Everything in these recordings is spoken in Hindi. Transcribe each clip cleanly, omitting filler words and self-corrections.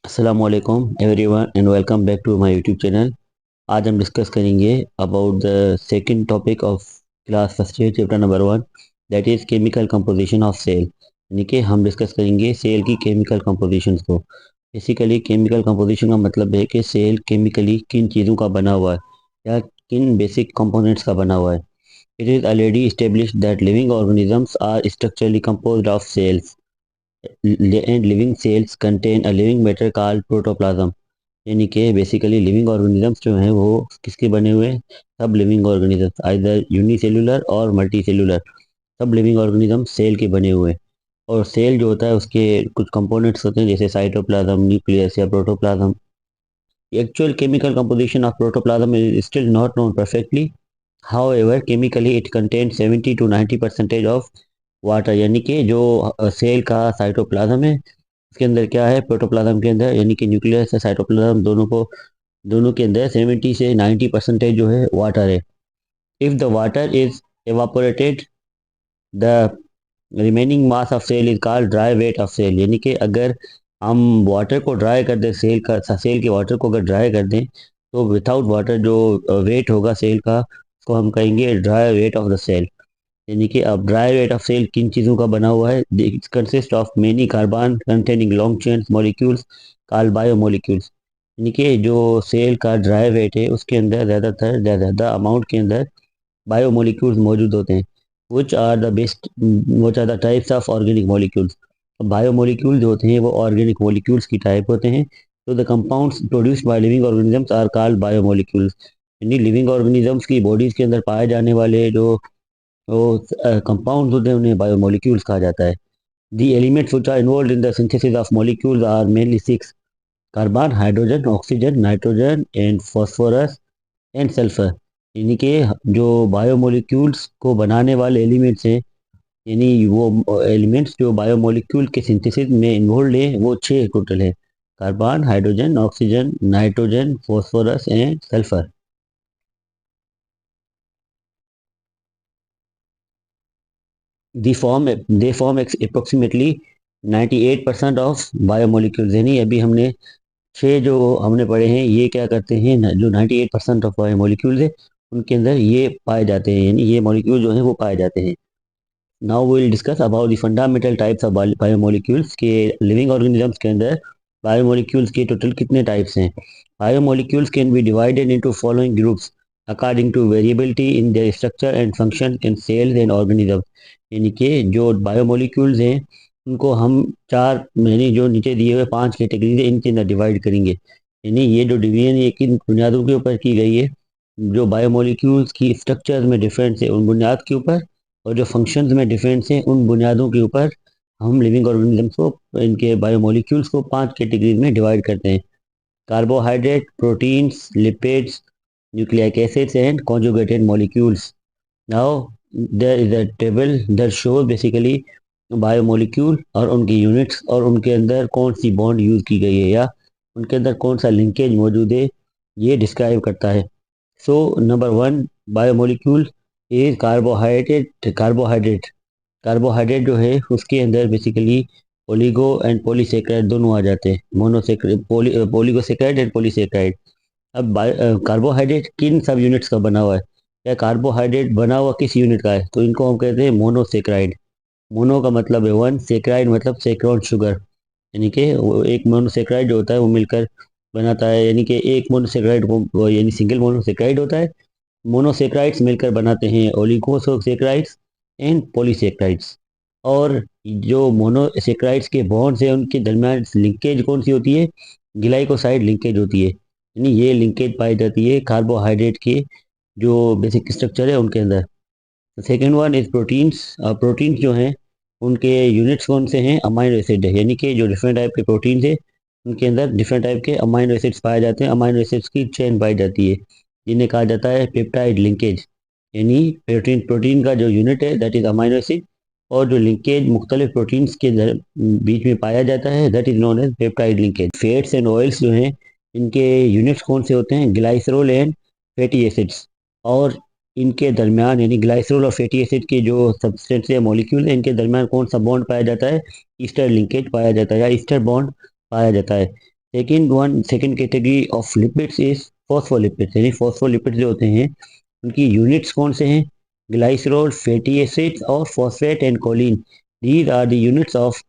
अस्सलाम वालेकुम everyone and welcome back to my YouTube channel. आज हम डिस्कस करेंगे about the second topic of class first year chapter number 1, that is chemical composition of cell. यानी कि हम डिस्कस करेंगे सेल की केमिकल कंपोजिशन को। बेसिकली केमिकल कंपोजिशन का मतलब है कि सेल केमिकली किन चीज़ों का बना हुआ है या किन बेसिक कंपोनेंट्स का बना हुआ है। It is already established that living organisms are structurally composed of cells and living cells contain a living matter called protoplasm। यानी कि बेसिकली लिविंग ऑर्गेनिजम्स जो हैं वो किसके बने हुए हैं? सब लिविंग ऑर्गेनिजम्स, आइदर यूनिसेलुलर और मल्टी सेलुलर, सब लिविंग ऑर्गेनिजम्स सेल के बने हुए हैं। और सेल जो होता है उसके कुछ कंपोनेंट्स होते हैं जैसे साइटोप्लाज्म, न्यूक्लियस या protoplasm. Actual chemical composition of protoplasm is still not known perfectly, however chemically it contain 70 to 90% of water. यानी कि जो सेल का साइटोप्लाज्म है उसके अंदर क्या है, प्रोटोप्लाज्म के अंदर यानी कि न्यूक्लियस या साइटोप्लाज्म दोनों के अंदर 70 से 90% जो है वाटर है। If the water is evaporated the remaining mass of cell is called dry weight of cell. यानी कि अगर हम वाटर को ड्राई कर दें, सेल के वाटर को अगर ड्राई कर दें तो विदाउट वाटर जो वेट होगा सेल का उसको हम कहेंगे dry weight of the cell. यानी कि अब ड्राई वेट ऑफ सेल किन चीज़ों का बना हुआ है? It's consist of many carbon containing long chain molecules called biomolecules. यानी कि जो सेल का ड्राई वेट है उसके अंदर ज़्यादा अमाउंट के अंदर बायोमोलिक्यूल्स मौजूद होते हैं। Which are the types of organic molecules. Biomolecule जो होते हैं वो ऑर्गेनिक मॉलिक्यूल्स की टाइप होते हैं। तो the compounds produced by living organisms are called biomolecules. यानी लिविंग ऑर्गेनिजम्स की बॉडीज़ के अंदर पाए जाने वाले जो कंपाउंड्स होते हैं उन्हें बायोमोलिक्यूल्स कहा जाता है। The elements which are involved in the synthesis of molecules are mainly six: carbon, hydrogen, oxygen, nitrogen and phosphorus and sulphur. यानी कि जो बायोमोलिक्यूल्स को बनाने वाले एलिमेंट्स हैं, यानी वो एलिमेंट्स जो बायोमोलिक्यूल के सिंथेसिस में इन्वॉल्व है वो छः टोटल है: carbon, hydrogen, oxygen, nitrogen, phosphorus and sulphur. They form approximately 98% of biomolecules. यानी अभी हमने छः जो हमने पढ़े हैं ये क्या करते हैं जो 98% ऑफ बायोमोलिक्यूल्स है उनके अंदर ये पाए जाते हैं, यानी ये मॉलिक्यूल जो हैं वो पाए जाते हैं। Now we will discuss about the fundamental types of biomolecules के लिविंग ऑर्गेनिजम्स के अंदर बायोमोलिक्यूल्स के टोटल कितने टाइप्स हैं। Biomolecules can be divided into following groups according to variability in their structure and function in cells and organisms. यानी कि जो बायोमोलिक्यूल्स हैं उनको हम चार, यानी जो नीचे दिए हुए पांच कैटेगरी है इनके अंदर डिवाइड करेंगे। यानी ये जो डिवीजन है किन बुनियादों के ऊपर की गई है? जो बायोमोलिक्यूल्स की स्ट्रक्चर्स में डिफरेंस है उन बुनियाद के ऊपर, और जो फंक्शंस में डिफरेंस हैं उन बुनियादों के ऊपर हम लिविंग ऑर्गेनिजम्स को, इनके बायोमोलिक्यूल्स को पांच कैटेगरीज में डिवाइड करते हैं: carbohydrate, proteins, lipids, nucleic acids and conjugated molecules. Now there is a table that shows basically biomolecule और उनकी यूनिट्स और उनके अंदर कौन सी बॉन्ड यूज़ की गई है या उनके अंदर कौन सा लिंकेज मौजूद है, ये डिस्क्राइब करता है। So number 1 biomolecule is carbohydrate. Carbohydrate जो है उसके अंदर बेसिकली ओलिगो एंड पॉलीसेकेराइड दोनों आ जाते हैं, ओलिगोसेकेराइड एंड पॉलीसेकेराइड। अब कार्बोहाइड्रेट किन सब यूनिट्स का बना हुआ है या कार्बोहाइड्रेट बना हुआ किस यूनिट का है? तो इनको हम कहते हैं मोनोसेकेराइड। मोनो का मतलब है वन, सेकेराइड मतलब सेक्रोन शुगर। यानी कि वो एक मोनोसेकेराइड जो होता है वो मिलकर बनाता है, यानी कि एक मोनोसेकेराइड को यानी सिंगल मोनोसेकेराइड होता है। मोनोसेक्राइड्स मिलकर बनाते हैं ओलिगोसेक्राइड्स एंड पॉलीसेक्राइड्स। और जो मोनोसेक्राइड्स के बॉन्ड्स हैं उनके दरमियान लिंकेज कौन सी होती है? ग्लाइकोसाइड लिंकेज होती है। यानी ये लिंकेज पाई जाती है कार्बोहाइड्रेट के जो बेसिक स्ट्रक्चर है उनके अंदर। Second one is proteins. Proteins जो हैं उनके यूनिट्स कौन से हैं? अमाइनो एसिड है। यानी कि जो डिफरेंट टाइप के प्रोटीन्स है उनके अंदर डिफरेंट टाइप के अमाइनो एसिड्स पाए जाते हैं, अमाइनो एसिड्स की चेन पाई जाती है जिन्हें कहा जाता है पेप्टाइड लिंकेज। यानी प्रोटीन का जो यूनिट है दैट इज अमाइनो एसिड, और जो लिंकेज मुख्तलिफ प्रोटीन्स के बीच में पाया जाता है that is known as peptide linkage. Fats and oils जो हैं इनके यूनिट्स कौन से होते हैं? Glycerol and fatty acids. और इनके दरमियान यानी ग्लाइसरोल और फैटी एसिड के जो सब्सटेंस या मॉलिक्यूल है इनके दरमियान कौन सा बॉन्ड पाया जाता है? ईस्टर लिंकेज पाया जाता है या ईस्टर बॉन्ड पाया जाता है। Second category of lipids is phospholipids, यानी फॉस्फोलिपिड्स जो होते हैं उनकी यूनिट्स कौन से हैं? ग्लाइसरॉल, फैटी एसिड्स और phosphate and choline, these are the units of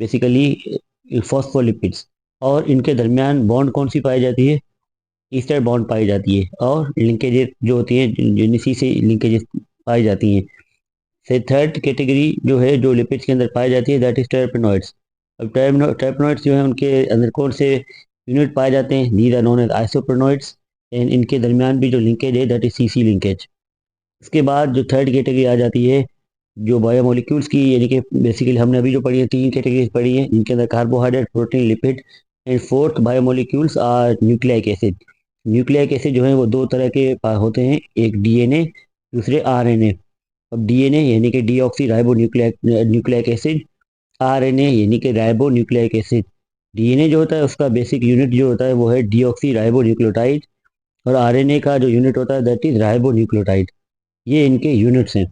basically phospholipids. और इनके दरमियान बॉन्ड कौन सी पाई जाती है? ईस्टर बॉन्ड पाई जाती है, और लिंकेजेस जो होती हैं यूनिसी से लिंकेजेस पाई जाती हैं। से थर्ड कैटेगरी जो है जो लिपिड्स के अंदर पाई जाती है दैट इज टर्पेनॉइड्स। अब टर्पेनॉइड्स जो है उनके अंदर कौन से यूनिट पाए जाते हैं? These are known as isoprenoids, and इनके दरमियान भी जो लिंकेज है दैट इज सीसी लिंकेज। इसके बाद जो थर्ड कैटेगरी आ जाती है जो बायोमोलिक्यूल्स की, यानी कि बेसिकली हमने अभी जो पढ़ी है 3 कैटेगरीज पढ़ी है जिनके अंदर carbohydrate, protein, lipid, and fourth biomolecules are nucleic acid. Nucleic acid जो है वो दो तरह के होते हैं, एक डीएनए, दूसरे आरएनए। अब डीएनए यानी कि deoxy ribo nucleic acid, RNA यानी कि राइबो न्यूक्लिक एसिड। डीएनए जो होता है उसका बेसिक यूनिट जो होता है वो है डीऑक्सी राइबो न्यूक्लियोटाइड, और आरएनए का जो यूनिट होता है दैट इज राइबो न्यूक्लियोटाइड। ये इनके यूनिट्स हैं।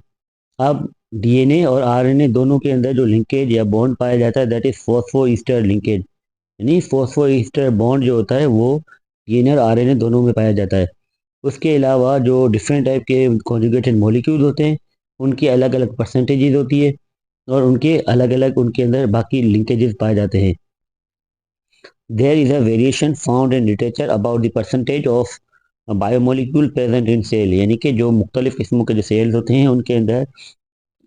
अब डीएनए और आरएनए दोनों के अंदर जो लिंकेज या बॉन्ड पाया जाता है that is phospho Easter linkage, यानी फॉस्फो ईस्टर बॉन्ड जो होता है वो डीएनए और आरएनए दोनों में पाया जाता है। उसके अलावा जो डिफरेंट टाइप के कॉन्जुगेटेड मॉलिक्यूल्स होते हैं उनकी अलग अलग परसेंटेजेस होती है, और उनके अलग अलग उनके अंदर बाकी लिंकेजेस पाए जाते हैं। There is a variation found in literature about the percentage of biomolecule present in cell, यानी कि जो मुख्तलिफ किस्मों के जो सेल्स होते हैं उनके अंदर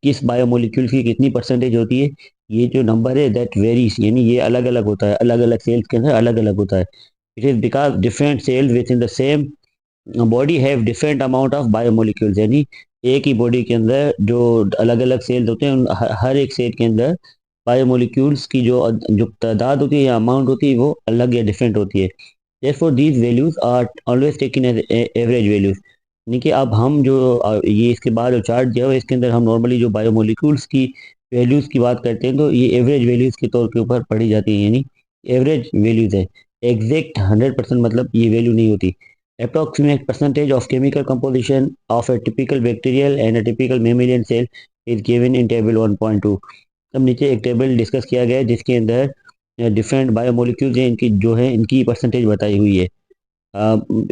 किस बायोमोलिक्यूल की कितनी परसेंटेज होती है। ये जो नंबर है दैट वेरीज, यानी ये अलग अलग होता है, अलग अलग सेल्स के अंदर अलग अलग होता है। It is because different cells with in the same body have different amount of biomolecules, यानी एक ही बॉडी के अंदर जो अलग अलग सेल्स होते हैं हर एक सेल के अंदर बायोमोलिक्यूल्स की जो जो तादाद होती है या अमाउंट होती है वो अलग या डिफरेंट होती है। therefore these values are always taken as average values, यानी कि अब हम जो ये इसके बाद जो चार्ट दिया हुआ है इसके अंदर हम नॉर्मली जो बायोमोलिक्यूल्स की वैल्यूज़ की बात करते हैं तो ये एवरेज वैल्यूज़ के तौर के ऊपर पढ़ी जाती है, यानी एवरेज वैल्यूज़ है। एग्जैक्ट 100% मतलब ये वैल्यू नहीं होती। Approximate percentage of chemical composition of a typical bacterial and a typical mammalian cell is given in table 1.2। अब नीचे एक टेबल डिस्कस किया गया है जिसके अंदर डिफरेंट बायोमोलिक्यूल्स हैं, इनकी जो है इनकी परसेंटेज बताई हुई है।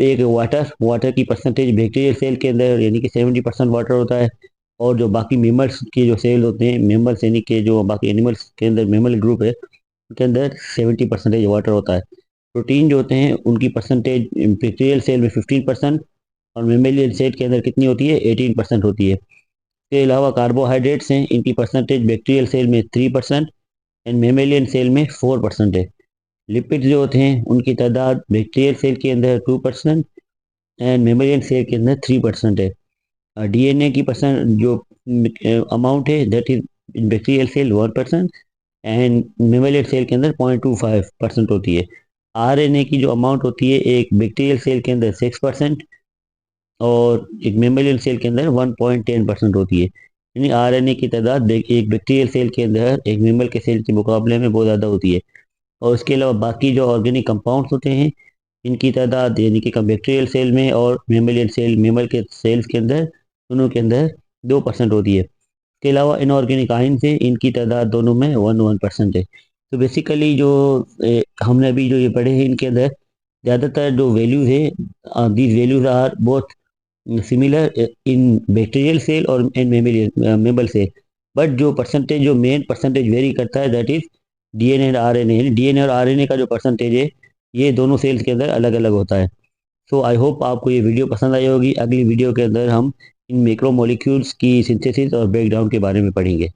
एक वाटर की परसेंटेज बैक्टीरियल सेल के अंदर यानी कि 70% वाटर होता है, और जो बाकी मेमल्स के जो सेल होते हैं, मेमल्स यानी कि जो बाकी एनिमल्स के अंदर मेमल ग्रुप है उनके अंदर 70% वाटर होता है। प्रोटीन जो होते हैं उनकी परसेंटेज बैक्टीरियल सेल में 15%, और मेमेलियन सेल के अंदर कितनी होती है? 18% होती है। इसके अलावा कार्बोहाइड्रेट्स हैं, इनकी परसेंटेज बैक्टीरियल सेल में 3% एंड मेमेलियन सेल में 4% है। लिपिड्स जो होते हैं उनकी तादाद बैक्टीरियल सेल के अंदर 2% एंड मेमेलियन सेल के अंदर 3% है। डीएनए की परसेंट जो अमाउंट है that is in bacterial cell 1% and mammalian cell के अंदर 0.25% होती है। आरएनए की जो अमाउंट होती है एक बैक्टीरियल सेल के अंदर 6% और एक मेमेलियन सेल के अंदर 1.10% होती है, यानी आरएनए की तादाद एक बैक्टीरियल सेल के अंदर एक मेमल के सेल के मुकाबले में बहुत ज़्यादा होती है। और उसके अलावा बाकी जो ऑर्गेनिक कंपाउंड्स होते हैं इनकी तादाद यानी कि बैक्टीरियल सेल में और मेमलियन सेल मेमल के सेल्स के अंदर दोनों के अंदर 2% होती है। इसके अलावा इनऑर्गेनिक आयन से इनकी तादाद दोनों में 1% है। तो बेसिकली जो हमने अभी जो ये पढ़े हैं इनके अंदर ज़्यादातर जो वैल्यूज़ है these values are both similar in bacterial cell और इन मेमल सेल, बट जो परसेंटेज जो मेन परसेंटेज वेरी करता है दैट इज डीएनए और आरएनए। डीएनए और आरएनए का जो परसेंटेज है ये दोनों सेल्स के अंदर अलग अलग होता है। सो आई होप आपको ये वीडियो पसंद आई होगी। अगली वीडियो के अंदर हम इन मैक्रोमोलिक्यूल्स की सिंथेसिस और ब्रेकडाउन के बारे में पढ़ेंगे।